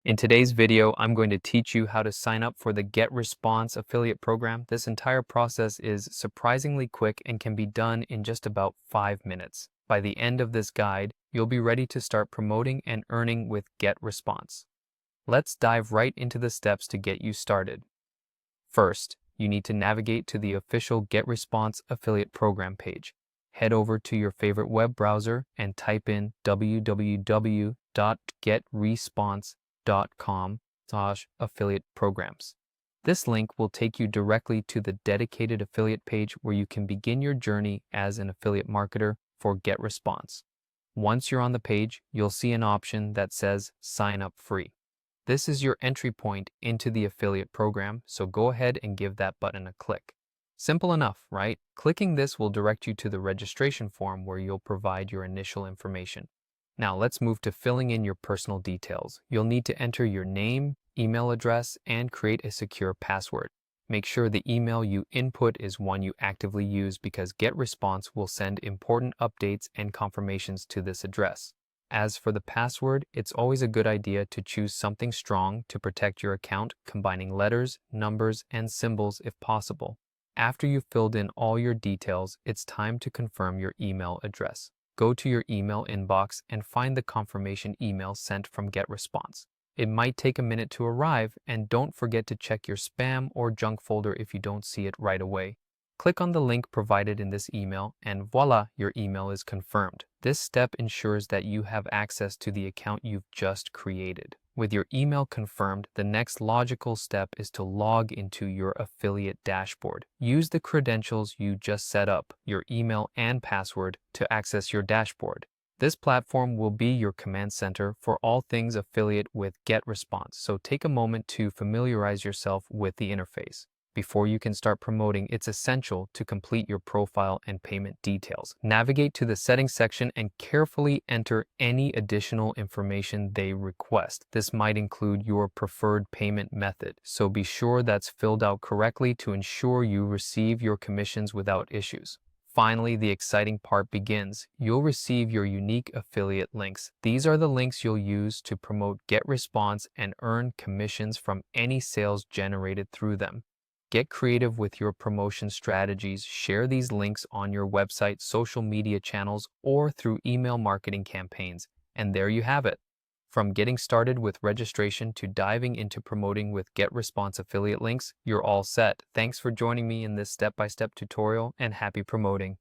In today's video, I'm going to teach you how to sign up for the Getresponse affiliate program. This entire process is surprisingly quick and can be done in just about 5 minutes. By the end of this guide, you'll be ready to start promoting and earning with Getresponse. Let's dive right into the steps to get you started. First, you need to navigate to the official Getresponse affiliate program page. Head over to your favorite web browser and type in www.getresponse.com/affiliate programs. This link will take you directly to the dedicated affiliate page where you can begin your journey as an affiliate marketer for Getresponse. Once you're on the page, you'll see an option that says Sign Up Free. This is your entry point into the affiliate program, so go ahead and give that button a click. Simple enough, right? Clicking this will direct you to the registration form where you'll provide your initial information. Now let's move to filling in your personal details. You'll need to enter your name, email address, and create a secure password. Make sure the email you input is one you actively use because Getresponse will send important updates and confirmations to this address. As for the password, it's always a good idea to choose something strong to protect your account, combining letters, numbers, and symbols if possible. After you've filled in all your details, it's time to confirm your email address. Go to your email inbox and find the confirmation email sent from Getresponse. It might take a minute to arrive, and don't forget to check your spam or junk folder if you don't see it right away. Click on the link provided in this email and voila, your email is confirmed. This step ensures that you have access to the account you've just created. With your email confirmed, the next logical step is to log into your affiliate dashboard. Use the credentials you just set up, your email and password, to access your dashboard. This platform will be your command center for all things affiliate with Getresponse, so take a moment to familiarize yourself with the interface. Before you can start promoting, it's essential to complete your profile and payment details. Navigate to the settings section and carefully enter any additional information they request. This might include your preferred payment method, so be sure that's filled out correctly to ensure you receive your commissions without issues. Finally, the exciting part begins. You'll receive your unique affiliate links. These are the links you'll use to promote Getresponse and earn commissions from any sales generated through them. Get creative with your promotion strategies. Share these links on your website, social media channels, or through email marketing campaigns. And there you have it. From getting started with registration to diving into promoting with Getresponse affiliate links, you're all set. Thanks for joining me in this step-by-step tutorial, and happy promoting.